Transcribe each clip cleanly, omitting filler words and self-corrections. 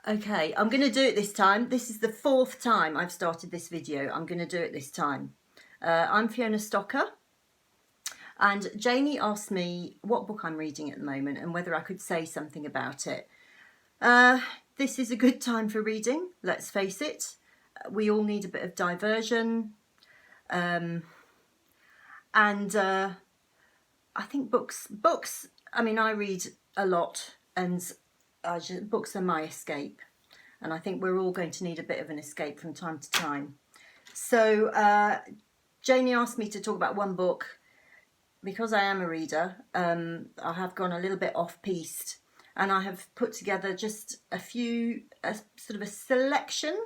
Okay, I'm going to do it this time. This is the 4th time I've started this video. I'm going to do it this time. I'm Fiona Stocker, and Janie asked me what book I'm reading at the moment and whether I could say something about it. This is a good time for reading, let's face it. We all need a bit of diversion. And I think books, I mean, I read a lot, and books are my escape. And I think we're all going to need a bit of an escape from time to time. So Janie asked me to talk about one book. Because I am a reader, I have gone a little bit off-piste, and I have put together just a sort of a selection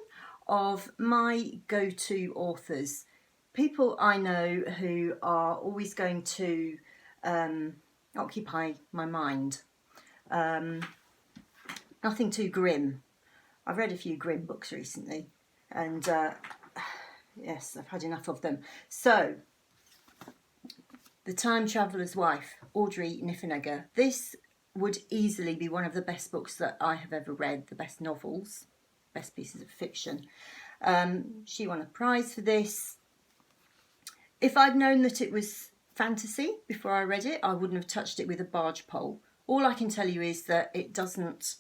of my go-to authors, people I know who are always going to occupy my mind. Nothing too grim. I've read a few grim books recently, and yes, I've had enough of them. So, The Time Traveller's Wife, Audrey Niffenegger. This would easily be one of the best books that I have ever read, the best novels, best pieces of fiction. She won a prize for this. If I'd known that it was fantasy before I read it, I wouldn't have touched it with a barge pole. All I can tell you is that it doesn't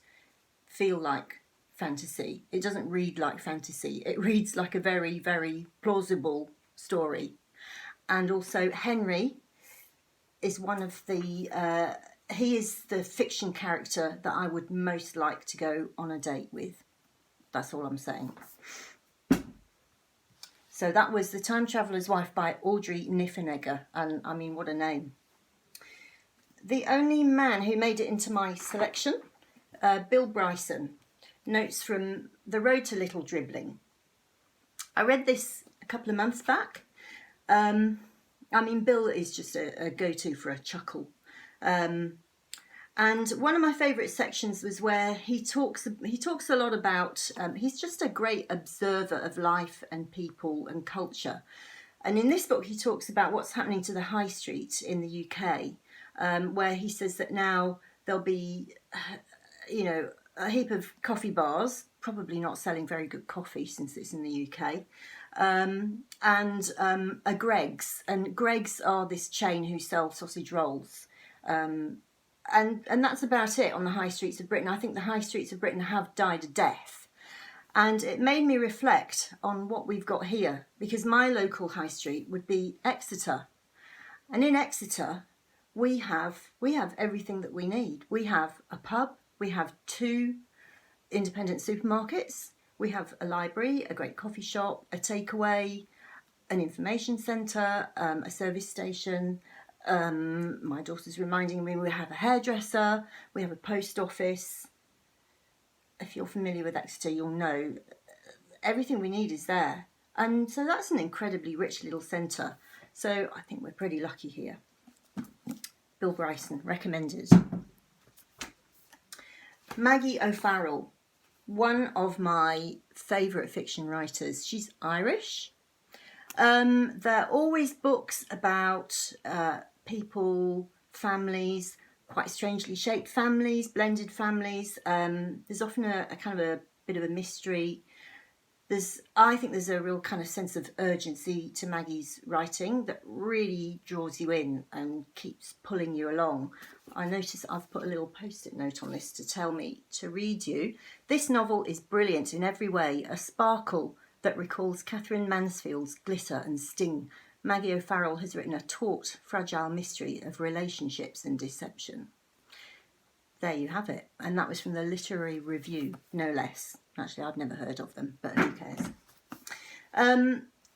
feel like fantasy. It doesn't read like fantasy. It reads like a very, very plausible story. And also Henry is one of the, he is the fiction character that I would most like to go on a date with. That's all I'm saying. So that was The Time Traveller's Wife by Audrey Niffenegger. And I mean, what a name. The only man who made it into my selection, Bill Bryson, Notes from The Road to Little Dribbling. I read this a couple of months back. I mean, Bill is just a go-to for a chuckle. And one of my favourite sections was where he talks a lot about, he's just a great observer of life and people and culture. And in this book, he talks about what's happening to the high street in the UK, where he says that now there'll be, you know, a heap of coffee bars, probably not selling very good coffee since it's in the UK, and a Greggs. And Greggs are this chain who sell sausage rolls. And that's about it on the high streets of Britain. I think the high streets of Britain have died a death. And it made me reflect on what we've got here, because my local high street would be Exeter. And in Exeter, we have everything that we need. We have a pub, we have 2 independent supermarkets, we have a library, a great coffee shop, a takeaway, an information centre, a service station. My daughter's reminding me we have a hairdresser, we have a post office. If you're familiar with Exeter, you'll know everything we need is there. And so that's an incredibly rich little centre. So I think we're pretty lucky here. Bill Bryson, recommended. Maggie O'Farrell, one of my favourite fiction writers. She's Irish. There are always books about people, families, quite strangely shaped families, blended families. There's often a kind of a bit of a mystery. I think there's a real kind of sense of urgency to Maggie's writing that really draws you in and keeps pulling you along. I notice I've put a little post-it note on this to tell me to read you. This novel is brilliant in every way, a sparkle that recalls Catherine Mansfield's glitter and sting. Maggie O'Farrell has written a taut, fragile mystery of relationships and deception. There you have it. And that was from the Literary Review, no less. Actually, I've never heard of them, but who cares?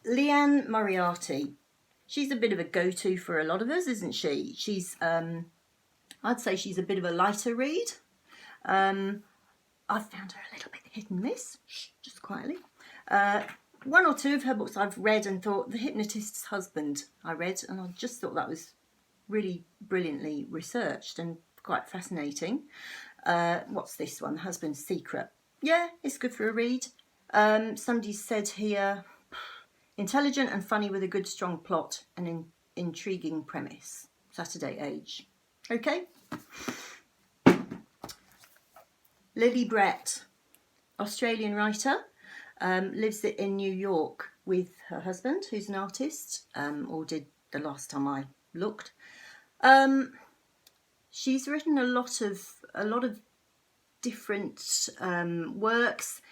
Liane Moriarty. She's a bit of a go-to for a lot of us, isn't she? She's, I'd say she's a bit of a lighter read. I've found her a little bit hit and miss, just quietly. 1 or 2 of her books I've read and thought, The Hypnotist's Husband, I read, and I just thought that was really brilliantly researched and quite fascinating. What's this one? The Husband's Secret. Yeah, it's good for a read. Somebody said here, intelligent and funny with a good strong plot and an intriguing premise. Saturday Age. Okay. Lily Brett. Australian writer, lives in New York with her husband, who's an artist, or did the last time I looked. She's written a lot of different works.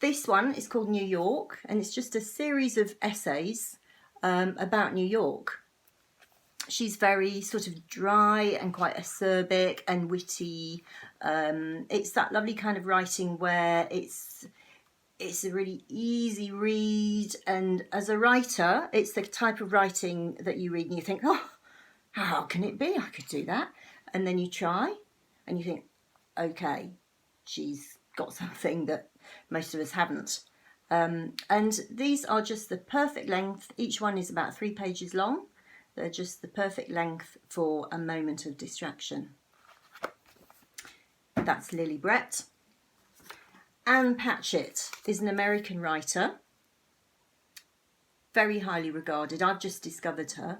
This one is called New York, and it's just a series of essays about New York. She's very sort of dry and quite acerbic and witty. It's that lovely kind of writing where it's a really easy read, and as a writer, it's the type of writing that you read and you think, oh, how can it be? I could do that. And then you try and you think, okay, she's got something that most of us haven't. And these are just the perfect length. Each one is about 3 pages long. They're just the perfect length for a moment of distraction. That's Lily Brett. Ann Patchett is an American writer, very highly regarded. I've just discovered her.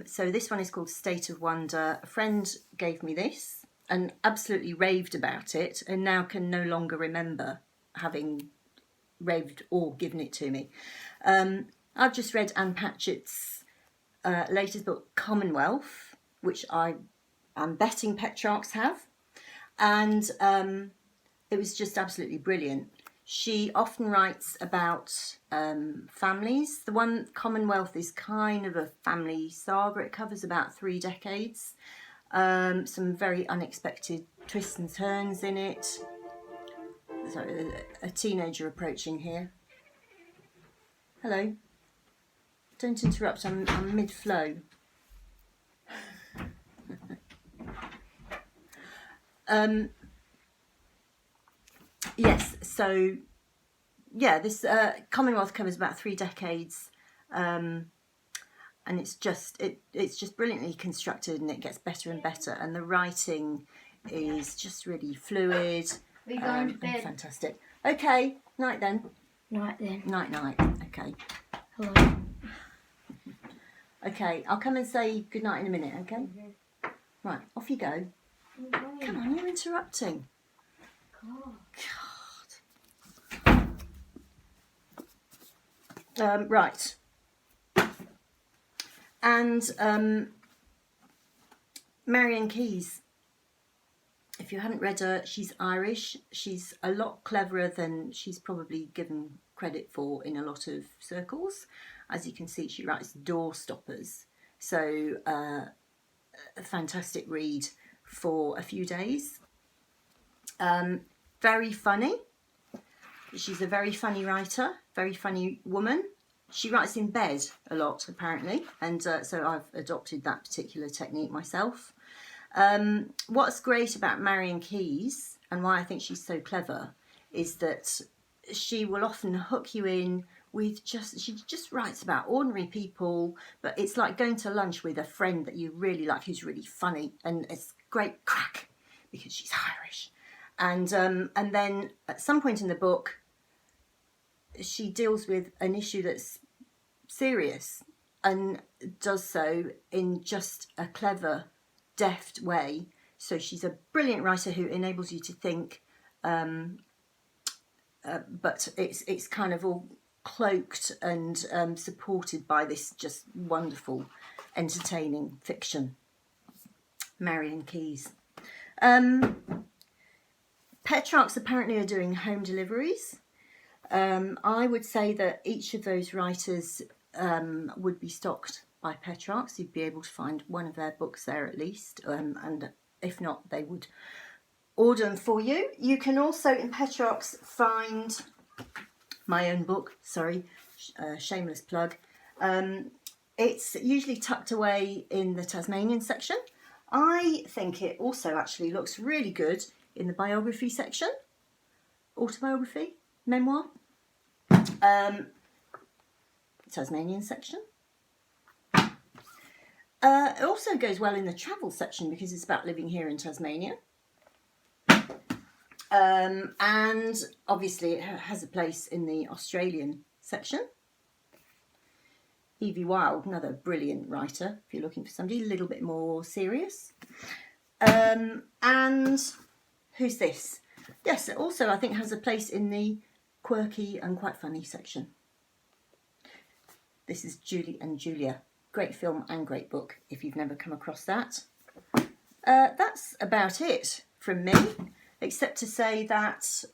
So this one is called State of Wonder. A friend gave me this and absolutely raved about it, and now can no longer remember having raved or given it to me. I've just read Ann Patchett's latest book, Commonwealth, which I'm betting Petrarchs have, and it was just absolutely brilliant. She often writes about families. The one, Commonwealth, is kind of a family saga. It covers about 3 decades. Some very unexpected twists and turns in it. Sorry, a teenager approaching here. Hello. Don't interrupt, I'm mid-flow. Yes, so yeah, this Commonwealth covers about 3 decades, and it's just brilliantly constructed, and it gets better and better, and the writing is just really fluid. We're going to bed. And fantastic. Okay, night then. Night then. Night. Okay. Hello. Okay, I'll come and say goodnight in a minute, okay? Mm-hmm. Right, off you go. Okay. Come on, you're interrupting. God. Right. And Marian Keyes. If you haven't read her, she's Irish. She's a lot cleverer than she's probably given credit for in a lot of circles. As you can see, she writes Door Stoppers. So a fantastic read for a few days. Very funny. She's a very funny writer, very funny woman. She writes in bed a lot, apparently, and so I've adopted that particular technique myself. What's great about Marian Keyes, and why I think she's so clever, is that she will often hook you in with she just writes about ordinary people, but it's like going to lunch with a friend that you really like, who's really funny, and it's great crack because she's Irish. And then at some point in the book, she deals with an issue that's serious and does so in just a clever, deft way. So she's a brilliant writer who enables you to think, but it's kind of all cloaked and supported by this just wonderful, entertaining fiction. Marian Keyes. Petrarchs apparently are doing home deliveries. I would say that each of those writers would be stocked by Petrarchs. You'd be able to find one of their books there at least, and if not, they would order them for you. You can also in Petrarchs find my own book, shameless plug. It's usually tucked away in the Tasmanian section. I think it also actually looks really good in the biography section, autobiography, memoir, Tasmanian section. It also goes well in the travel section because it's about living here in Tasmania. And obviously it has a place in the Australian section. Evie Wyld, another brilliant writer, if you're looking for somebody a little bit more serious. And who's this? yes, it also I think has a place in the quirky and quite funny section. This is Julie and Julia. Great film and great book if you've never come across that. That's about it from me, except to say that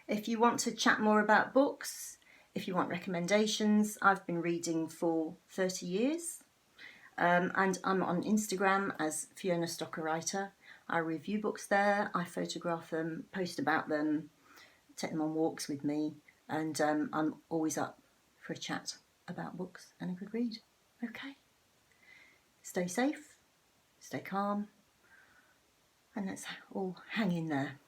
if you want to chat more about books, if you want recommendations, I've been reading for 30 years and I'm on Instagram as Fiona Stocker Writer. I review books there, I photograph them, post about them, take them on walks with me, and I'm always up for a chat about books and a good read. Okay. Stay safe, stay calm, and let's all hang in there.